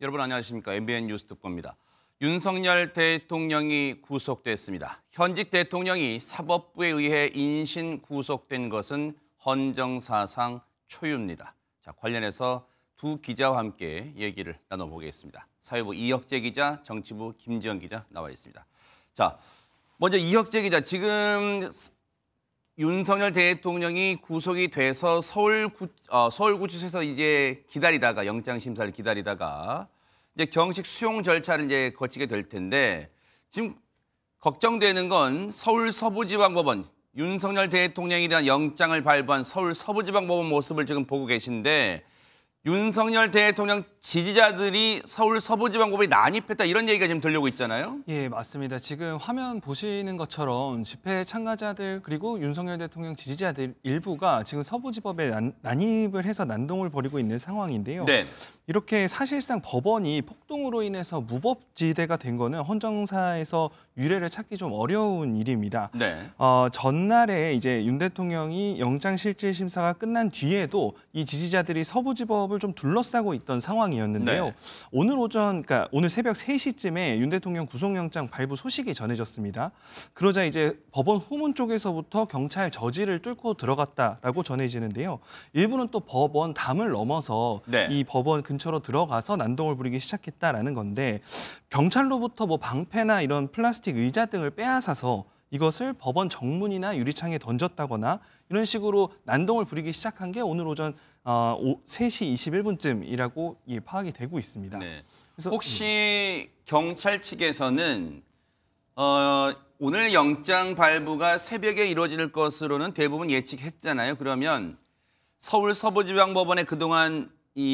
여러분 안녕하십니까. MBN 뉴스 특보입니다. 윤석열 대통령이 구속됐습니다. 현직 대통령이 사법부에 의해 인신 구속된 것은 헌정사상 초유입니다. 자, 관련해서 두 기자와 함께 얘기를 나눠보겠습니다. 사회부 이혁재 기자, 정치부 김지영 기자 나와 있습니다. 자, 먼저 이혁재 기자, 지금 윤석열 대통령이 구속이 돼서 서울구치소에서 이제 기다리다가 영장 심사를 기다리다가 이제 경식 수용 절차를 이제 거치게 될 텐데 지금 걱정되는 건 서울 서부지방법원 윤석열 대통령에 대한 영장을 발부한 서울 서부지방법원 모습을 지금 보고 계신데 윤석열 대통령 지지자들이 서울 서부지방법원에 난입했다 이런 얘기가 지금 들려오고 있잖아요. 예, 맞습니다. 지금 화면 보시는 것처럼 집회 참가자들 그리고 윤석열 대통령 지지자들 일부가 지금 서부지법에 난입을 해서 난동을 벌이고 있는 상황인데요. 네. 이렇게 사실상 법원이 폭동으로 인해서 무법지대가 된 거는 헌정사에서 유례를 찾기 좀 어려운 일입니다. 네. 전날에 이제 윤 대통령이 영장실질심사가 끝난 뒤에도 이 지지자들이 서부지법을 좀 둘러싸고 있던 상황이었는데요. 네. 오늘 오전, 그러니까 오늘 새벽 3시쯤에 윤 대통령 구속영장 발부 소식이 전해졌습니다. 그러자 이제 법원 후문 쪽에서부터 경찰 저지를 뚫고 들어갔다라고 전해지는데요. 일부는 또 법원 담을 넘어서 네. 이 법원 근처로 들어가서 난동을 부리기 시작했다라는 건데 경찰로부터 뭐 방패나 이런 플라스틱 의자 등을 빼앗아서 이것을 법원 정문이나 유리창에 던졌다거나 이런 식으로 난동을 부리기 시작한 게 오늘 오전 3시 21분쯤이라고 파악이 되고 있습니다. 네. 그래서 혹시 경찰 측에서는 오늘 영장 발부가 새벽에 이루어질 것으로는 대부분 예측했잖아요. 그러면 서울 서부지방법원에 그동안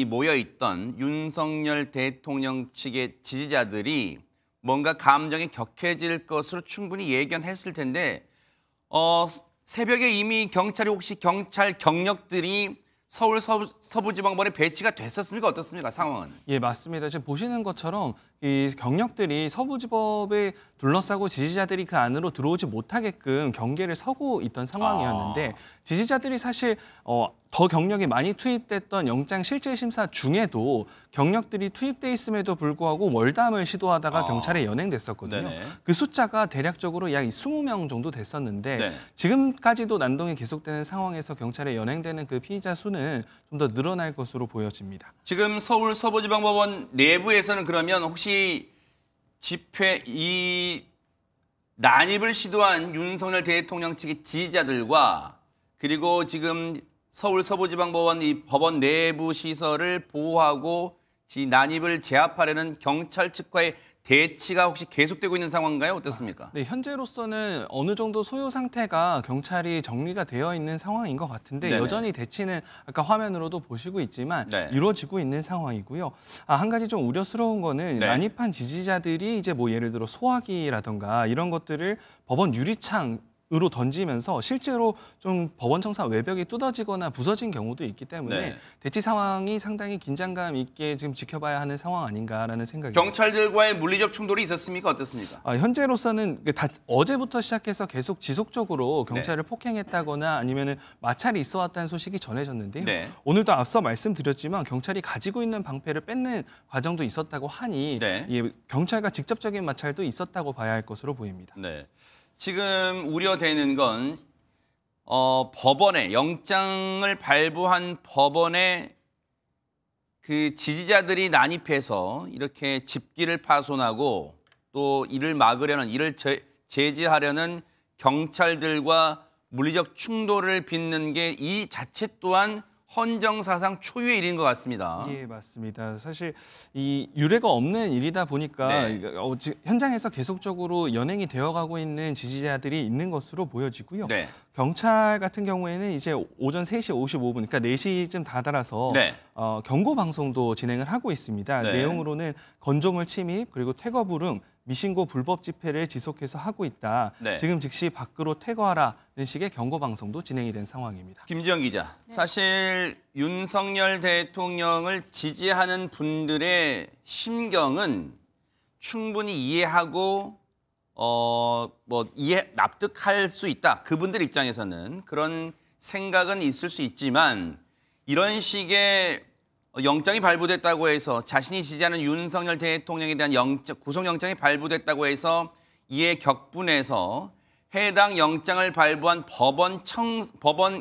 모여있던 윤석열 대통령 측의 지지자들이 뭔가 감정이 격해질 것으로 충분히 예견했을 텐데 새벽에 이미 경찰이 혹시 경찰 경력들이 서울 서부지방법원에 배치가 됐었습니까? 어떻습니까? 상황은? 예, 맞습니다. 지금 보시는 것처럼 이 경력들이 서부지법에 둘러싸고 지지자들이 그 안으로 들어오지 못하게끔 경계를 서고 있던 상황이었는데 지지자들이 사실 더 경력이 많이 투입됐던 영장 실질심사 중에도 경력들이 투입돼 있음에도 불구하고 월담을 시도하다가 경찰에 연행됐었거든요. 네네. 그 숫자가 대략적으로 약 20명 정도 됐었는데 네. 지금까지도 난동이 계속되는 상황에서 경찰에 연행되는 그 피의자 수는 좀 더 늘어날 것으로 보여집니다. 지금 서울 서부지방법원 내부에서는 그러면 혹시 난입을 시도한 윤석열 대통령 측의 지지자들과 그리고 지금 서울 서부지방법원 이 법원 내부 시설을 보호하고 난입을 제압하려는 경찰 측과의 대치가 혹시 계속되고 있는 상황인가요? 어떻습니까? 네, 현재로서는 어느 정도 소요 상태가 경찰이 정리가 되어 있는 상황인 것 같은데 네네. 여전히 대치는 아까 화면으로도 보시고 있지만 네. 이루어지고 있는 상황이고요. 한 가지 좀 우려스러운 거는 네. 난입한 지지자들이 이제 뭐 예를 들어 소화기라던가 이런 것들을 법원 유리창 으로 던지면서 실제로 좀 법원 청사 외벽이 뚜어지거나 부서진 경우도 있기 때문에 네. 대치 상황이 상당히 긴장감 있게 지금 지켜봐야 하는 상황 아닌가라는 생각이 경찰들과의 물리적 충돌이 있었습니까? 어떻습니까? 현재로서는 어제부터 시작해서 계속 지속적으로 경찰을 폭행했다거나 아니면은 마찰이 있어 왔다는 소식이 전해졌는데요. 네. 오늘도 앞서 말씀드렸지만 경찰이 가지고 있는 방패를 뺏는 과정도 있었다고 하니 네. 경찰과 직접적인 마찰도 있었다고 봐야 할 것으로 보입니다. 네. 지금 우려되는 건 법원에 영장을 발부한 법원에 그 지지자들이 난입해서 이렇게 집기를 파손하고 또 이를 막으려는 이를 제지하려는 경찰들과 물리적 충돌을 빚는 게 이 자체 또한 헌정사상 초유의 일인 것 같습니다. 예, 맞습니다. 사실 이 유례가 없는 일이다 보니까 네. 현장에서 계속적으로 연행이 되어가고 있는 지지자들이 있는 것으로 보여지고요. 네. 경찰 같은 경우에는 이제 오전 3시 55분, 그러니까 4시쯤 다다라서 네. 경고 방송도 진행을 하고 있습니다. 네. 내용으로는 건조물 침입 그리고 퇴거 불응, 미신고 불법 집회를 지속해서 하고 있다. 네. 지금 즉시 밖으로 퇴거하라는 식의 경고 방송도 진행이 된 상황입니다. 김지영 기자, 사실 윤석열 대통령을 지지하는 분들의 심경은 충분히 이해하고 납득할 수 있다. 그분들 입장에서는 그런 생각은 있을 수 있지만 이런 식의 영장이 발부됐다고 해서 자신이 지지하는 윤석열 대통령에 대한 구속영장이 발부됐다고 해서 이에 격분해서 해당 영장을 발부한 법원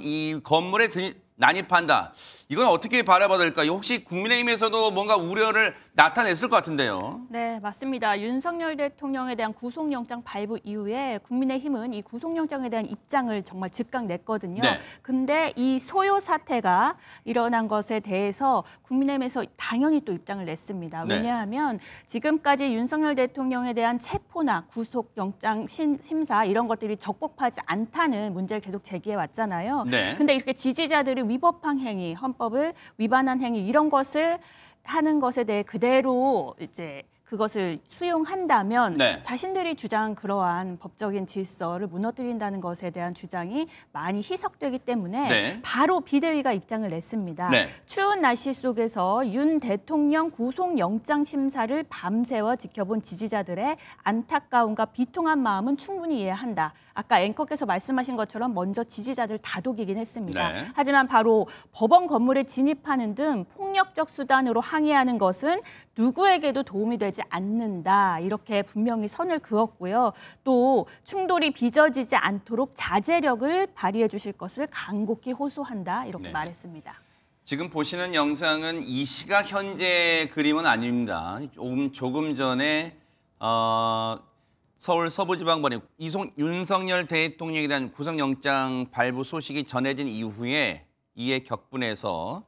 이 건물에 난입한다. 이건 어떻게 바라봐야 될까요? 혹시 국민의힘에서도 뭔가 우려를 나타냈을 것 같은데요. 네, 맞습니다. 윤석열 대통령에 대한 구속영장 발부 이후에 국민의힘은 이 구속영장에 대한 입장을 정말 즉각 냈거든요. 네. 근데 이 소요 사태가 일어난 것에 대해서 국민의힘에서 당연히 또 입장을 냈습니다. 네. 왜냐하면 지금까지 윤석열 대통령에 대한 체포나 구속영장 심사 이런 것들이 적법하지 않다는 문제를 계속 제기해 왔잖아요. 네. 근데 이렇게 지지자들이 위법한 행위, 헌법을 위반한 행위 이런 것을 하는 것에 대해 그대로 이제 그것을 수용한다면 네. 자신들이 주장한 그러한 법적인 질서를 무너뜨린다는 것에 대한 주장이 많이 희석되기 때문에 네. 바로 비대위가 입장을 냈습니다. 네. 추운 날씨 속에서 윤 대통령 구속영장 심사를 밤새워 지켜본 지지자들의 안타까움과 비통한 마음은 충분히 이해한다. 아까 앵커께서 말씀하신 것처럼 먼저 지지자들 다독이긴 했습니다. 네. 하지만 바로 법원 건물에 진입하는 등 폭력적 수단으로 항의하는 것은 누구에게도 도움이 되지 않는다. 이렇게 분명히 선을 그었고요. 또 충돌이 빚어지지 않도록 자제력을 발휘해 주실 것을 간곡히 호소한다. 이렇게 네. 말했습니다. 지금 보시는 영상은 이 시각 현재 그림은 아닙니다. 조금 전에 서울 서부지방법원에 윤석열 대통령에 대한 구속영장 발부 소식이 전해진 이후에 이에 격분해서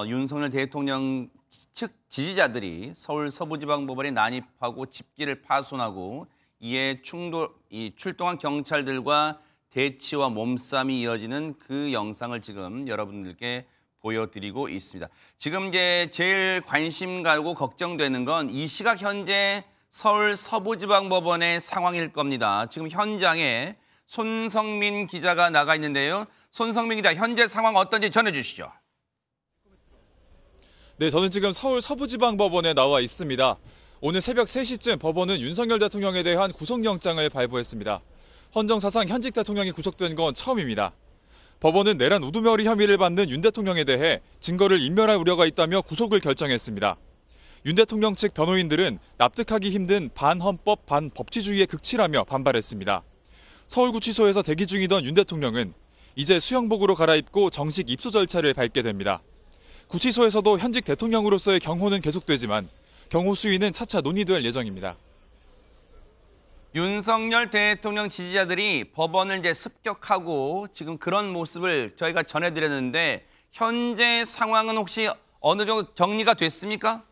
윤석열 대통령 측 지지자들이 서울 서부지방법원에 난입하고 집기를 파손하고 이에 출동한 경찰들과 대치와 몸싸움이 이어지는 그 영상을 지금 여러분들께 보여드리고 있습니다. 지금 이제 제일 관심 가고 걱정되는 건 이 시각 현재 서울 서부지방법원의 상황일 겁니다. 지금 현장에 손성민 기자가 나가 있는데요. 손성민 기자, 현재 상황 어떤지 전해주시죠. 네, 저는 지금 서울 서부지방법원에 나와 있습니다. 오늘 새벽 3시쯤 법원은 윤석열 대통령에 대한 구속영장을 발부했습니다. 헌정사상 현직 대통령이 구속된 건 처음입니다. 법원은 내란 우두머리 혐의를 받는 윤 대통령에 대해 증거를 인멸할 우려가 있다며 구속을 결정했습니다. 윤 대통령 측 변호인들은 납득하기 힘든 반헌법, 반법치주의의 극치라며 반발했습니다. 서울구치소에서 대기 중이던 윤 대통령은 이제 수영복으로 갈아입고 정식 입소 절차를 밟게 됩니다. 구치소에서도 현직 대통령으로서의 경호는 계속되지만 경호 수위는 차차 논의될 예정입니다. 윤석열 대통령 지지자들이 법원을 이제 습격하고 지금 그런 모습을 저희가 전해드렸는데 현재 상황은 혹시 어느 정도 정리가 됐습니까?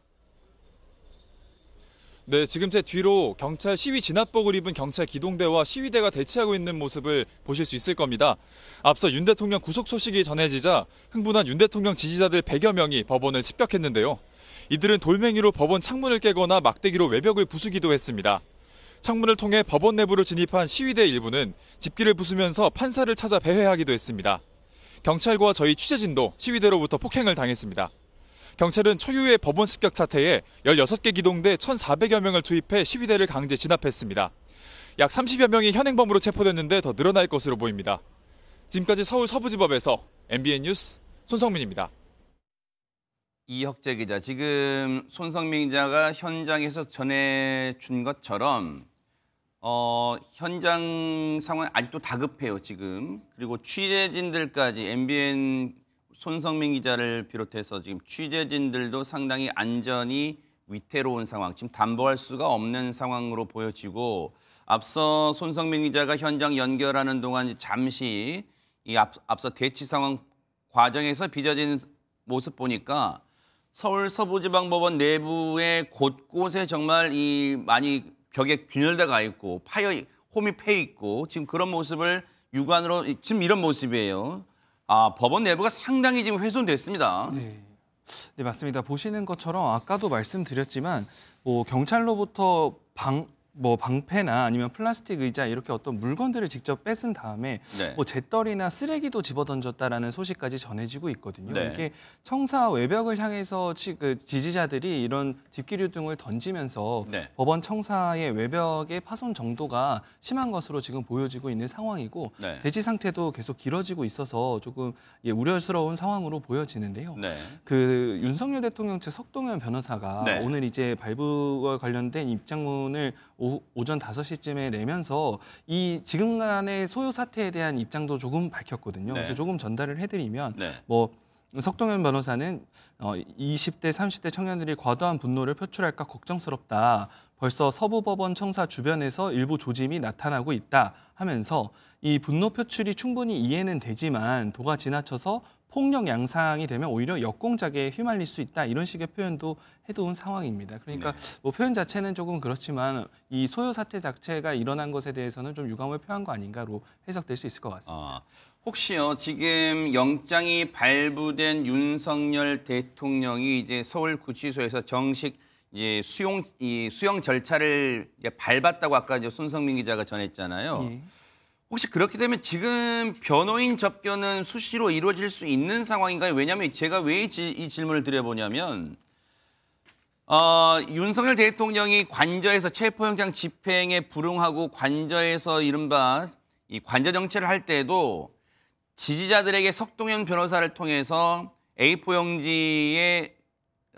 네, 지금 제 뒤로 경찰 시위 진압복을 입은 경찰 기동대와 시위대가 대치하고 있는 모습을 보실 수 있을 겁니다. 앞서 윤 대통령 구속 소식이 전해지자 흥분한 윤 대통령 지지자들 100여 명이 법원을 습격했는데요. 이들은 돌멩이로 법원 창문을 깨거나 막대기로 외벽을 부수기도 했습니다. 창문을 통해 법원 내부로 진입한 시위대 일부는 집기를 부수면서 판사를 찾아 배회하기도 했습니다. 경찰과 저희 취재진도 시위대로부터 폭행을 당했습니다. 경찰은 초유의 법원 습격 사태에 16개 기동대 1,400여 명을 투입해 시위대를 강제 진압했습니다. 약 30여 명이 현행범으로 체포됐는데 더 늘어날 것으로 보입니다. 지금까지 서울 서부지법에서 MBN 뉴스 손성민입니다. 이혁재 기자, 지금 손성민 기자가 현장에서 전해준 것처럼 현장 상황 아직도 다급해요, 지금. 그리고 취재진들까지 MBN 손성민 기자를 비롯해서 지금 취재진들도 상당히 안전이 위태로운 상황, 지금 담보할 수가 없는 상황으로 보여지고 앞서 손성민 기자가 현장 연결하는 동안 잠시 앞서 대치 상황 과정에서 빚어진 모습 보니까 서울 서부지방법원 내부에 곳곳에 정말 많이 벽에 균열대가 있고 홈이 패 있고 지금 그런 모습을 육안으로 지금 이런 모습이에요. 법원 내부가 상당히 지금 훼손됐습니다. 네, 맞습니다. 보시는 것처럼 아까도 말씀드렸지만 경찰로부터 뭐 방패나 아니면 플라스틱 의자 이렇게 어떤 물건들을 직접 뺏은 다음에 네. 뭐 재떨이나 쓰레기도 집어던졌다라는 소식까지 전해지고 있거든요. 네. 이게 청사 외벽을 향해서 그 지지자들이 이런 집기류 등을 던지면서 네. 법원 청사의 외벽의 파손 정도가 심한 것으로 지금 보여지고 있는 상황이고 네. 대지 상태도 계속 길어지고 있어서 조금 우려스러운 상황으로 보여지는데요. 네. 그 윤석열 대통령 측 석동현 변호사가 네. 오늘 이제 발부와 관련된 입장문을 오전 5시쯤에 내면서 이 지금간의 소요 사태에 대한 입장도 조금 밝혔거든요. 네. 그래서 조금 전달을 해드리면 네. 뭐 석동현 변호사는 20대, 30대 청년들이 과도한 분노를 표출할까 걱정스럽다. 벌써 서부법원 청사 주변에서 일부 조짐이 나타나고 있다 하면서 이 분노 표출이 충분히 이해는 되지만 도가 지나쳐서 폭력 양상이 되면 오히려 역공작에 휘말릴 수 있다 이런 식의 표현도 해두은 상황입니다. 그러니까 네. 뭐 표현 자체는 조금 그렇지만 이 소요 사태 자체가 일어난 것에 대해서는 좀 유감을 표한 거 아닌가로 해석될 수 있을 것 같습니다. 혹시요 지금 영장이 발부된 윤석열 대통령이 이제 서울구치소에서 정식 이제 수용 절차를 이제 밟았다고 아까 이제 손성민 기자가 전했잖아요. 예. 혹시 그렇게 되면 지금 변호인 접견은 수시로 이루어질 수 있는 상황인가요? 왜냐하면 제가 왜 이 질문을 드려보냐면 윤석열 대통령이 관저에서 체포영장 집행에 불응하고 관저에서 이른바 이 관저 정치를 할 때도 지지자들에게 석동현 변호사를 통해서 A4 용지에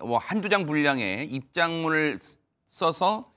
뭐 한두 장 분량의 입장문을 써서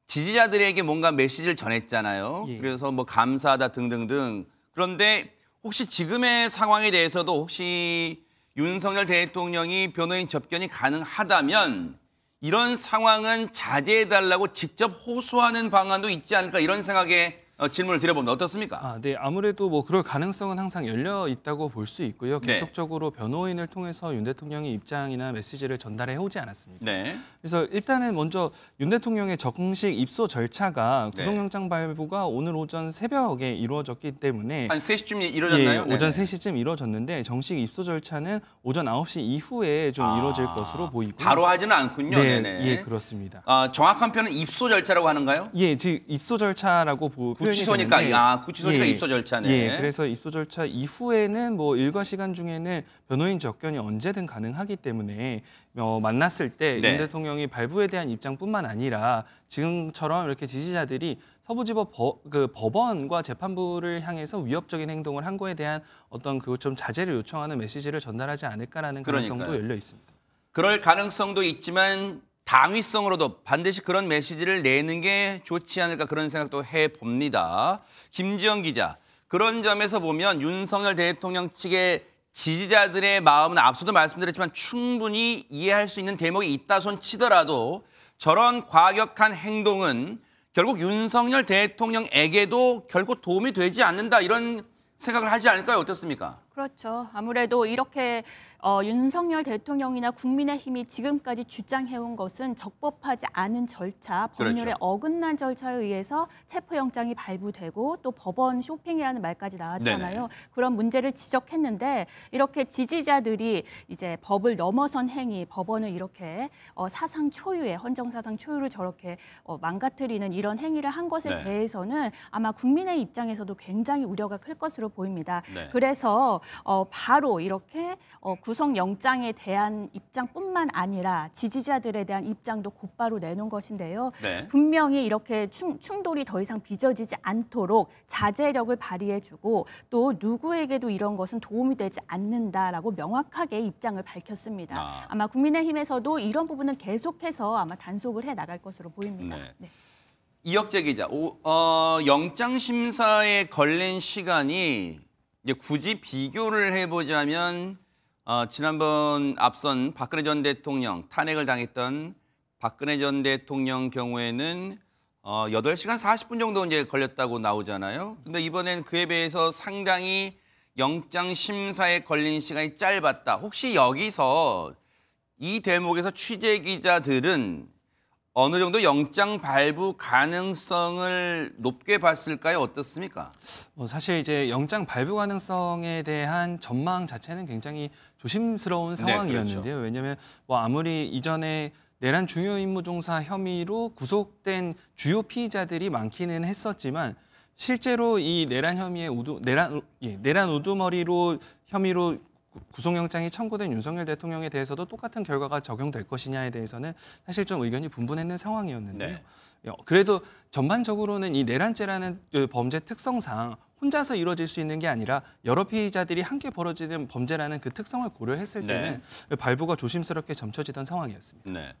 지지자들에게 뭔가 메시지를 전했잖아요. 예. 그래서 뭐 감사하다 등등등. 그런데 혹시 지금의 상황에 대해서도 혹시 윤석열 대통령이 변호인 접견이 가능하다면 이런 상황은 자제해달라고 직접 호소하는 방안도 있지 않을까 이런 생각에 질문을 드려봅니다. 어떻습니까? 네, 아무래도 뭐 그럴 가능성은 항상 열려 있다고 볼 수 있고요. 네. 계속적으로 변호인을 통해서 윤 대통령의 입장이나 메시지를 전달해 오지 않았습니다. 네. 그래서 일단은 먼저 윤 대통령의 정식 입소 절차가 네. 구속영장 발부가 오늘 오전 새벽에 이루어졌기 때문에 한 3시쯤 이루어졌나요? 예, 오전 네네. 3시쯤 이루어졌는데 정식 입소 절차는 오전 9시 이후에 좀 이루어질 것으로 보이고 바로 하지는 않군요. 네, 네네. 예, 그렇습니다. 정확한 표현은 입소 절차라고 하는가요? 예, 지금 입소 절차라고 표현이 구치소니까 되는데, 구치소니까 입소 절차네. 예, 그래서 입소 절차 이후에는 뭐 일과 시간 중에는 변호인 접견이 언제든 가능하기 때문에 만났을 때 윤 네. 대통령이 발부에 대한 입장뿐만 아니라 지금처럼 이렇게 지지자들이 서부지법 법원과 재판부를 향해서 위협적인 행동을 한 거에 대한 어떤 그 좀 자제를 요청하는 메시지를 전달하지 않을까라는 가능성도 그러니까요. 열려 있습니다. 그럴 가능성도 있지만 당위성으로도 반드시 그런 메시지를 내는 게 좋지 않을까 그런 생각도 해봅니다. 김지영 기자, 그런 점에서 보면 윤석열 대통령 측의 지지자들의 마음은 앞서도 말씀드렸지만 충분히 이해할 수 있는 대목이 있다 손 치더라도 저런 과격한 행동은 결국 윤석열 대통령에게도 결국 도움이 되지 않는다 이런 생각을 하지 않을까요? 어떻습니까? 그렇죠. 아무래도 이렇게 윤석열 대통령이나 국민의힘이 지금까지 주장해온 것은 적법하지 않은 절차, 법률에 그렇죠. 어긋난 절차에 의해서 체포영장이 발부되고 또 법원 쇼핑이라는 말까지 나왔잖아요. 네네. 그런 문제를 지적했는데 이렇게 지지자들이 이제 법을 넘어선 행위, 법원을 이렇게 사상 초유의 헌정사상 초유를 저렇게 망가뜨리는 이런 행위를 한 것에 네. 대해서는 아마 국민의 입장에서도 굉장히 우려가 클 것으로 보입니다. 네. 그래서 바로 이렇게 구속영장에 대한 입장뿐만 아니라 지지자들에 대한 입장도 곧바로 내놓은 것인데요. 네. 분명히 이렇게 충돌이 더 이상 빚어지지 않도록 자제력을 발휘해주고 또 누구에게도 이런 것은 도움이 되지 않는다라고 명확하게 입장을 밝혔습니다. 아마 국민의힘에서도 이런 부분은 계속해서 아마 단속을 해 나갈 것으로 보입니다. 네. 네. 이혁재 기자, 영장 심사에 걸린 시간이 이제 굳이 비교를 해보자면 지난번 앞선 박근혜 전 대통령 탄핵을 당했던 박근혜 전 대통령 경우에는 8시간 40분 정도 이제 걸렸다고 나오잖아요. 근데 이번엔 그에 비해서 상당히 영장 심사에 걸린 시간이 짧았다. 혹시 여기서 이 대목에서 취재 기자들은 어느 정도 영장 발부 가능성을 높게 봤을까요? 어떻습니까? 사실 이제 영장 발부 가능성에 대한 전망 자체는 굉장히 조심스러운 네, 상황이었는데요. 그렇죠. 왜냐하면 뭐 아무리 이전에 내란 중요 임무 종사 혐의로 구속된 주요 피의자들이 많기는 했었지만 실제로 이 내란 혐의의 내란 우두머리로 혐의로 구속영장이 청구된 윤석열 대통령에 대해서도 똑같은 결과가 적용될 것이냐에 대해서는 사실 좀 의견이 분분했는 상황이었는데요. 네. 그래도 전반적으로는 이 내란죄라는 범죄 특성상 혼자서 이루어질 수 있는 게 아니라 여러 피의자들이 함께 벌어지는 범죄라는 그 특성을 고려했을 때는 발부가 조심스럽게 점쳐지던 상황이었습니다. 네.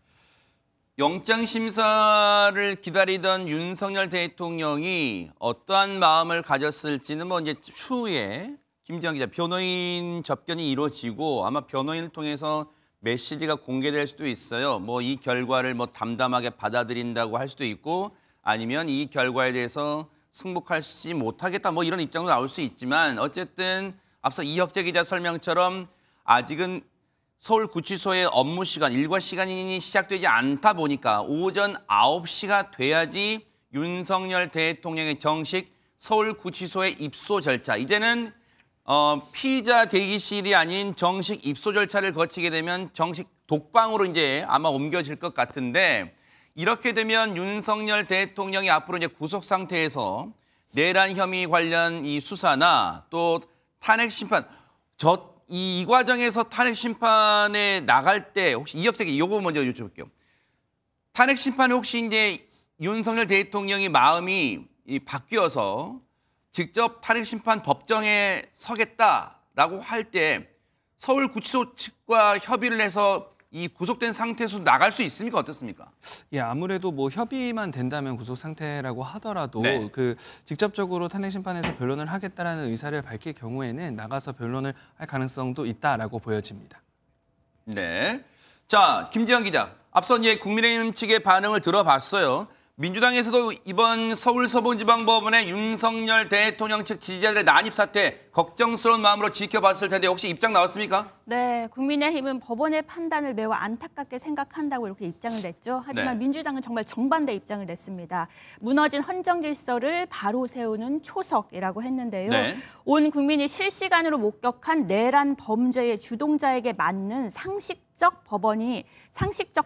영장 심사를 기다리던 윤석열 대통령이 어떠한 마음을 가졌을지는 뭐 이제 추후에 김지영 기자 변호인 접견이 이루어지고 아마 변호인을 통해서 메시지가 공개될 수도 있어요. 뭐 이 결과를 뭐 담담하게 받아들인다고 할 수도 있고 아니면 이 결과에 대해서 승복하지 못하겠다 뭐 이런 입장도 나올 수 있지만 어쨌든 앞서 이혁재 기자 설명처럼 아직은 서울구치소의 업무 시간, 일과 시간이 시작되지 않다 보니까 오전 9시가 돼야지 윤석열 대통령의 정식 서울구치소의 입소 절차. 이제는 피의자 대기실이 아닌 정식 입소 절차를 거치게 되면 정식 독방으로 이제 아마 옮겨질 것 같은데 이렇게 되면 윤석열 대통령이 앞으로 이제 구속 상태에서 내란 혐의 관련 이 수사나 또 탄핵 심판 이 과정에서 탄핵 심판에 나갈 때 혹시 이혁재 요거 먼저 여쭤볼게요. 탄핵 심판에 혹시 이제 윤석열 대통령이 마음이 바뀌어서 직접 탄핵 심판 법정에 서겠다라고 할 때 서울구치소 측과 협의를 해서 이 구속된 상태에서 나갈 수 있습니까? 어떻습니까? 예, 아무래도 뭐 협의만 된다면 구속 상태라고 하더라도 네. 그 직접적으로 탄핵 심판에서 변론을 하겠다라는 의사를 밝힐 경우에는 나가서 변론을 할 가능성도 있다라고 보여집니다. 네. 자, 김지영 기자. 앞서 이제 국민의힘 측의 반응을 들어봤어요. 민주당에서도 이번 서울서부지방법원의 윤석열 대통령 측 지지자들의 난입 사태 걱정스러운 마음으로 지켜봤을 텐데 혹시 입장 나왔습니까? 네, 국민의힘은 법원의 판단을 매우 안타깝게 생각한다고 이렇게 입장을 냈죠. 하지만 네. 민주당은 정말 정반대 입장을 냈습니다. 무너진 헌정 질서를 바로 세우는 초석이라고 했는데요. 네. 온 국민이 실시간으로 목격한 내란 범죄의 주동자에게 맞는 상식적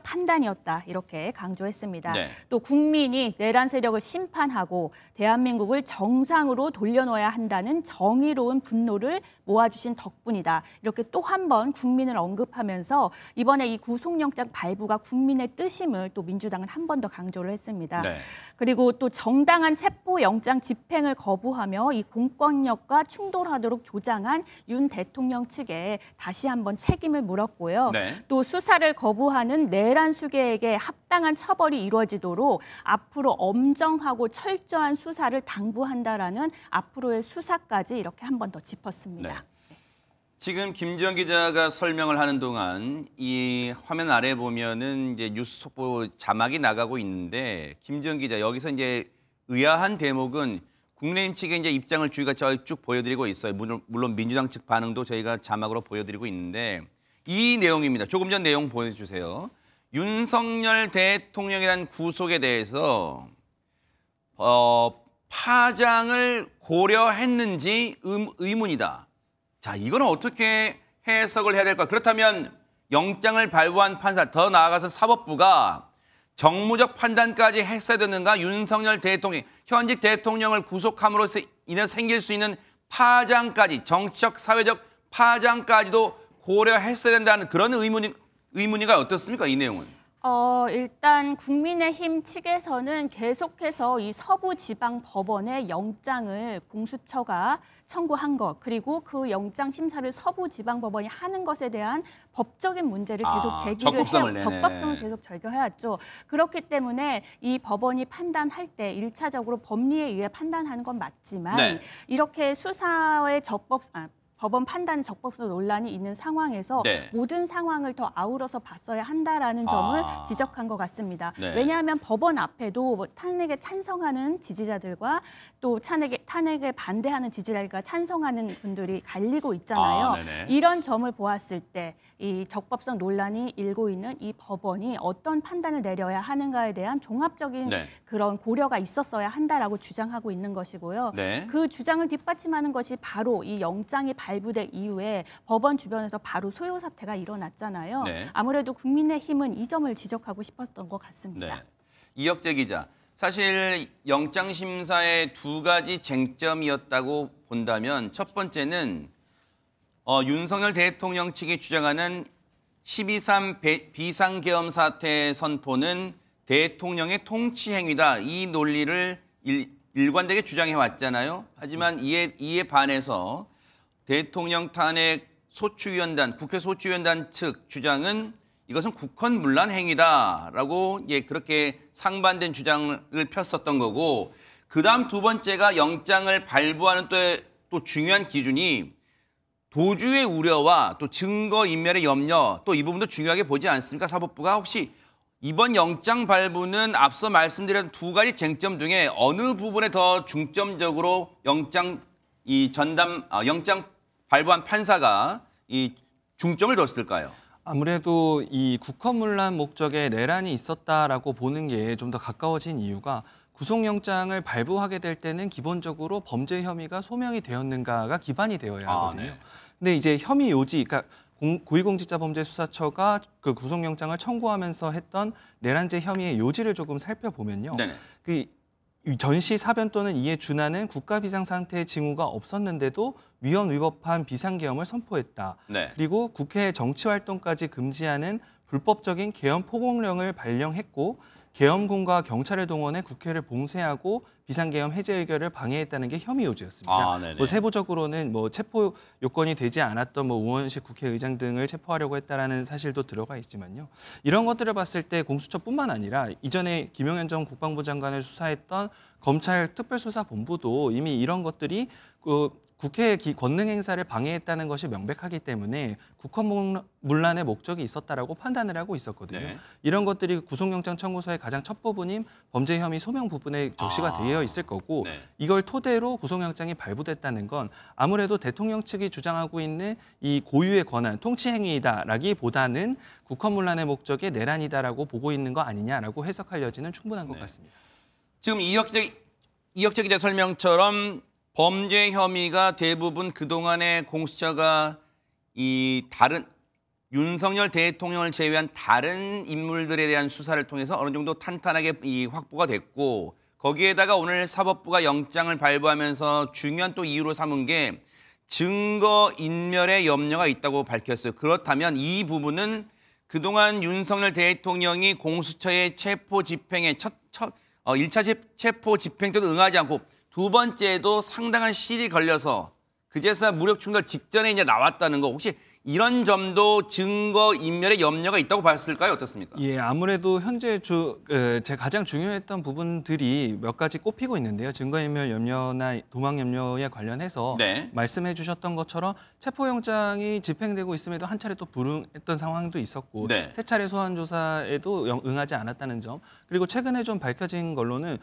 판단이었다 이렇게 강조했습니다. 네. 또 국민이 내란 세력을 심판하고 대한민국을 정상으로 돌려놓아야 한다는 정의로운 분노를 모아주신 덕분이다. 이렇게 또 한 번 국민을 언급하면서 이번에 이 구속영장 발부가 국민의 뜻임을 또 민주당은 한 번 더 강조를 했습니다. 네. 그리고 또 정당한 체포영장 집행을 거부하며 이 공권력과 충돌하도록 조장한 윤 대통령 측에 다시 한번 책임을 물었고요. 네. 또 수사를 거부하는 내란 수괴에게 합당한 처벌이 이루어지도록 앞으로 엄정하고 철저한 수사를 당부한다라는 앞으로의 수사까지 이렇게 한 번 더 짚었습니다. 네. 지금 김지영 기자가 설명을 하는 동안 이 화면 아래 보면은 이제 뉴스 속보 자막이 나가고 있는데 김지영 기자 여기서 이제 의아한 대목은 국민의힘 측의 이제 입장을 저희가 쭉 보여드리고 있어요. 물론 민주당 측 반응도 저희가 자막으로 보여드리고 있는데 이 내용입니다. 조금 전 내용 보여주세요. 윤석열 대통령에 대한 구속에 대해서 파장을 고려했는지 의문이다. 자, 이거는 어떻게 해석을 해야 될까? 그렇다면 영장을 발부한 판사, 더 나아가서 사법부가 정무적 판단까지 했어야 되는가? 윤석열 대통령, 현직 대통령을 구속함으로써 인해 생길 수 있는 파장까지, 정치적, 사회적 파장까지도 고려했어야 된다는 그런 의문이가 어떻습니까? 이 내용은. 일단 국민의힘 측에서는 계속해서 이 서부지방법원의 영장을 공수처가 청구한 것, 그리고 그 영장 심사를 서부지방법원이 하는 것에 대한 법적인 문제를 계속 제기를 적법성을 계속 제기해왔죠. 그렇기 때문에 이 법원이 판단할 때 1차적으로 법리에 의해 판단하는 건 맞지만 네. 이렇게 수사의 법원 판단 적법성 논란이 있는 상황에서 네. 모든 상황을 더 아우러서 봤어야 한다라는 점을 지적한 것 같습니다. 네. 왜냐하면 법원 앞에도 뭐 탄핵에 찬성하는 지지자들과 또 탄핵에 반대하는 지지자들과 찬성하는 분들이 갈리고 있잖아요. 이런 점을 보았을 때 이 적법성 논란이 일고 있는 이 법원이 어떤 판단을 내려야 하는가에 대한 종합적인 그런 고려가 있었어야 한다라고 주장하고 있는 것이고요. 네. 그 주장을 뒷받침하는 것이 바로 이 영장이 발부된 이후에 법원 주변에서 바로 소요 사태가 일어났잖아요. 네. 아무래도 국민의힘은 이 점을 지적하고 싶었던 것 같습니다. 네. 이혁재 기자, 사실 영장심사의 두 가지 쟁점이었다고 본다면 첫 번째는 윤석열 대통령 측이 주장하는 12.3 비상계엄 사태 선포는 대통령의 통치 행위다. 이 논리를 일관되게 주장해 왔잖아요. 하지만 이에 반해서 대통령 탄핵 소추위원단, 국회 소추위원단 측 주장은 이것은 국헌문란 행위다라고 그렇게 상반된 주장을 폈었던 거고, 그다음 두 번째가 영장을 발부하는 또 중요한 기준이 도주의 우려와 또 증거인멸의 염려, 또 이 부분도 중요하게 보지 않습니까? 사법부가 혹시 이번 영장 발부는 앞서 말씀드린 두 가지 쟁점 중에 어느 부분에 더 중점적으로 영장 발부한 판사가 이 중점을 뒀을까요? 아무래도 이 국헌문란 목적에 내란이 있었다라고 보는 게 좀 더 가까워진 이유가 구속영장을 발부하게 될 때는 기본적으로 범죄 혐의가 소명이 되었는가가 기반이 되어야 하거든요. 네. 근데 이제 혐의 요지, 그러니까 고위공직자범죄수사처가 그 구속영장을 청구하면서 했던 내란죄 혐의의 요지를 조금 살펴보면요. 네네. 그 전시 사변 또는 이에 준하는 국가 비상 상태의 징후가 없었는데도 위헌 위법한 비상계엄을 선포했다. 네. 그리고 국회 정치 활동까지 금지하는 불법적인 계엄 포공령을 발령했고 계엄군과 경찰을 동원해 국회를 봉쇄하고 비상계엄 해제 의결을 방해했다는 게 혐의 요지였습니다. 뭐 세부적으로는 뭐 체포 요건이 되지 않았던 뭐 우원식 국회의장 등을 체포하려고 했다라는 사실도 들어가 있지만요. 이런 것들을 봤을 때 공수처뿐만 아니라 이전에 김용현 전 국방부 장관을 수사했던 검찰 특별수사본부도 이미 이런 것들이 국회의 권능 행사를 방해했다는 것이 명백하기 때문에 국헌문란의 목적이 있었다라고 판단을 하고 있었거든요. 네. 이런 것들이 구속영장 청구서의 가장 첫 부분인 범죄 혐의 소명 부분에 적시가 되어 있을 거고 네. 이걸 토대로 구속영장이 발부됐다는 건 아무래도 대통령 측이 주장하고 있는 이 고유의 권한, 통치 행위이다라기보다는 국헌문란의 목적의 내란이다라고 보고 있는 거 아니냐라고 해석할 여지는 충분한 것 같습니다. 지금 이혁재 기자 설명처럼 범죄 혐의가 대부분 그동안의 공수처가 다른 윤석열 대통령을 제외한 다른 인물들에 대한 수사를 통해서 어느 정도 탄탄하게 확보가 됐고, 거기에다가 오늘 사법부가 영장을 발부하면서 중요한 또 이유로 삼은 게 증거 인멸의 염려가 있다고 밝혔어요. 그렇다면 이 부분은 그동안 윤석열 대통령이 공수처의 체포 집행에 1차 체포 집행 때도 응하지 않고 두 번째에도 상당한 시일이 걸려서 그제서야 무력 충돌 직전에 나왔다는 거, 혹시 이런 점도 증거 인멸의 염려가 있다고 봤을까요? 어떻습니까? 예, 아무래도 현재 제 가장 중요했던 부분들이 몇 가지 꼽히고 있는데요. 증거인멸 염려나 도망 염려에 관련해서 네. 말씀해 주셨던 것처럼 체포영장이 집행되고 있음에도 한 차례 또 불응했던 상황도 있었고 네. 세 차례 소환 조사에도 응하지 않았다는 점, 그리고 최근에 좀 밝혀진 걸로는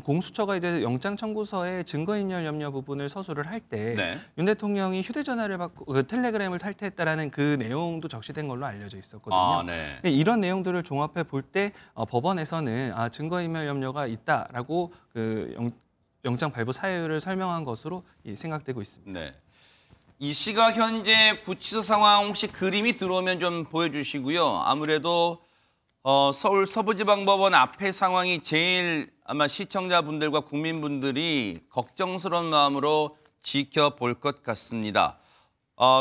공수처가 이제 영장 청구서에 증거인멸 염려 부분을 서술을 할 때 네. 윤 대통령이 휴대전화를 받고 텔레그램을 탈퇴했다라는 그 내용도 적시된 걸로 알려져 있었거든요. 네. 이런 내용들을 종합해 볼 때 법원에서는 증거인멸 염려가 있다라고 영장 발부 사유를 설명한 것으로 생각되고 있습니다. 네. 이 시각 현재 구치소 상황 혹시 그림이 들어오면 좀 보여주시고요. 아무래도 서울 서부지방법원 앞에 상황이 제일 아마 시청자분들과 국민분들이 걱정스러운 마음으로 지켜볼 것 같습니다.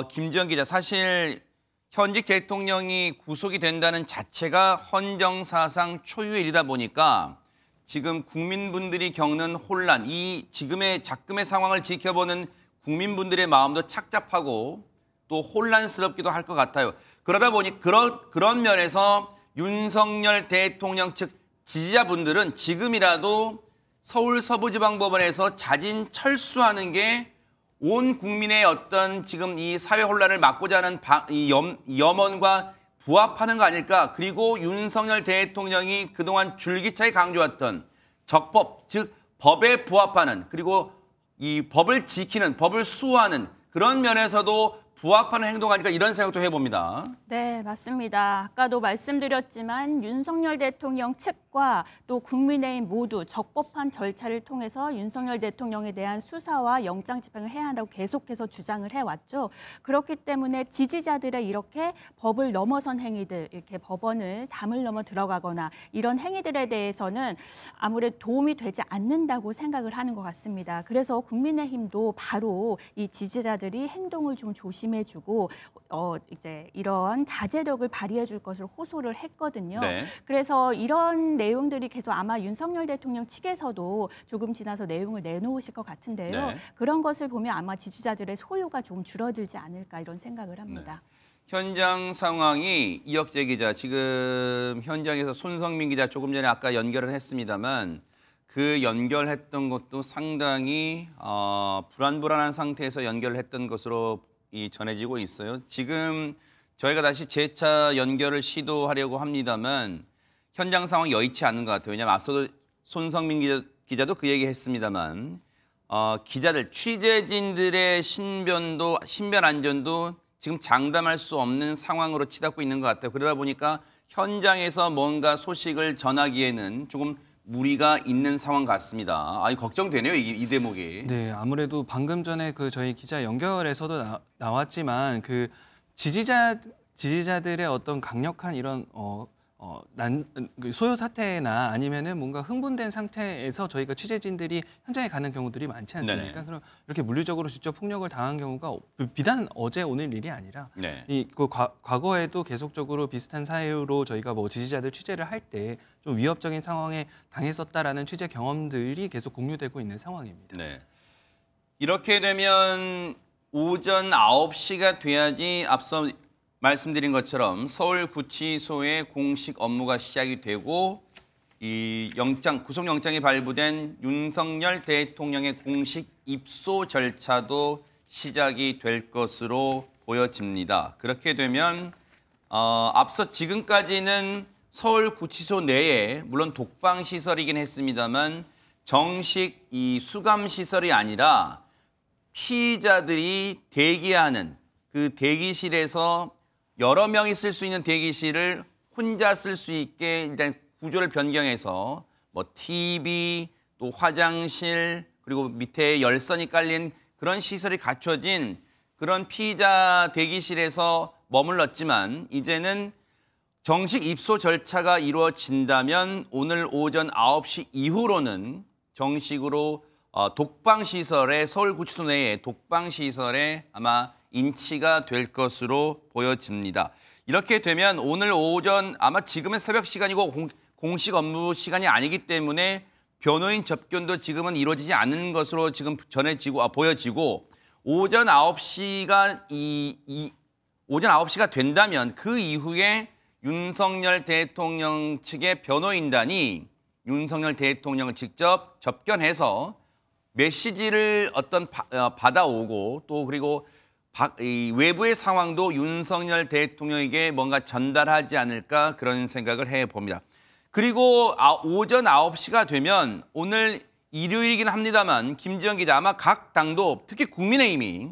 김지영 기자, 사실 현직 대통령이 구속이 된다는 자체가 헌정사상 초유의 일이다 보니까 지금 국민분들이 겪는 혼란, 이 지금의 작금의 상황을 지켜보는 국민분들의 마음도 착잡하고 또 혼란스럽기도 할 것 같아요. 그러다 보니 그런 면에서 윤석열 대통령 측 지지자분들은 지금이라도 서울 서부지방법원에서 자진 철수하는 게 온 국민의 어떤 지금 이 사회 혼란을 막고자 하는 이 염원과 부합하는 거 아닐까. 그리고 윤석열 대통령이 그동안 줄기차게 강조했던 적법, 즉 법에 부합하는, 그리고 이 법을 지키는, 법을 수호하는 그런 면에서도 부합하는 행동 아닐까, 이런 생각도 해봅니다. 네, 맞습니다. 아까도 말씀드렸지만 윤석열 대통령 측 쪽과 또 국민의힘 모두 적법한 절차를 통해서 윤석열 대통령에 대한 수사와 영장 집행을 해야 한다고 계속해서 주장을 해왔죠. 그렇기 때문에 지지자들의 이렇게 법을 넘어선 행위들, 이렇게 법원을 담을 넘어 들어가거나 이런 행위들에 대해서는 아무래도 도움이 되지 않는다고 생각을 하는 것 같습니다. 그래서 국민의힘도 바로 이 지지자들이 행동을 좀 조심해주고 이제 이런 자제력을 발휘해줄 것을 호소를 했거든요. 네. 그래서 이런 내용들이 계속 아마 윤석열 대통령 측에서도 조금 지나서 내용을 내놓으실 것 같은데요. 네. 그런 것을 보면 아마 지지자들의 소요가 좀 줄어들지 않을까 이런 생각을 합니다. 현장 상황이 이혁재 기자, 지금 현장에서 손성민 기자 조금 전에 아까 연결을 했습니다만 그 연결했던 것도 상당히 불안불안한 상태에서 연결을 했던 것으로 전해지고 있어요. 지금 저희가 다시 재차 연결을 시도하려고 합니다만 현장 상황이 여의치 않는 것 같아요. 왜냐하면 앞서도 손성민 기자도 그 얘기 했습니다만 기자들, 취재진들의 신변 안전도 지금 장담할 수 없는 상황으로 치닫고 있는 것 같아요. 그러다 보니까 현장에서 뭔가 소식을 전하기에는 조금 무리가 있는 상황 같습니다. 걱정되네요, 이 대목이. 네, 아무래도 방금 전에 그 저희 기자 연결에서도 나왔지만 그 지지자들의 어떤 강력한 이런 소요 사태나 아니면은 뭔가 흥분된 상태에서 저희가 취재진들이 현장에 가는 경우들이 많지 않습니까? 네네. 그럼 이렇게 물리적으로 직접 폭력을 당한 경우가 비단 어제 오늘 일이 아니라 네. 과거에도 계속적으로 비슷한 사유로 저희가 뭐 지지자들 취재를 할 때 좀 위협적인 상황에 당했었다라는 취재 경험들이 계속 공유되고 있는 상황입니다. 네. 이렇게 되면 오전 9시가 돼야지 앞서 말씀드린 것처럼 서울구치소의 공식 업무가 시작이 되고 이 구속영장이 발부된 윤석열 대통령의 공식 입소 절차도 시작이 될 것으로 보여집니다. 그렇게 되면 앞서 지금까지는 서울구치소 내에 물론 독방시설이긴 했습니다만 정식 이 수감시설이 아니라 피의자들이 대기하는 그 대기실에서 여러 명이 쓸 수 있는 대기실을 혼자 쓸 수 있게 일단 구조를 변경해서 뭐 TV, 또 화장실, 그리고 밑에 열선이 깔린 그런 시설이 갖춰진 그런 피의자 대기실에서 머물렀지만 이제는 정식 입소 절차가 이루어진다면 오늘 오전 9시 이후로는 정식으로 독방시설에 서울구치소 내에 독방시설에 아마 인치가 될 것으로 보여집니다. 이렇게 되면 오늘 오전 아마 지금은 새벽 시간이고 공식 업무 시간이 아니기 때문에 변호인 접견도 지금은 이루어지지 않는 것으로 지금 보여지고 오전 9시가 오전 9시가 된다면 그 이후에 윤석열 대통령 측의 변호인단이 윤석열 대통령을 직접 접견해서 메시지를 받아오고 또 그리고 외부의 상황도 윤석열 대통령에게 뭔가 전달하지 않을까 그런 생각을 해봅니다. 그리고 오전 9시가 되면 오늘 일요일이긴 합니다만 김지영 기자 아마 각 당도 특히 국민의힘이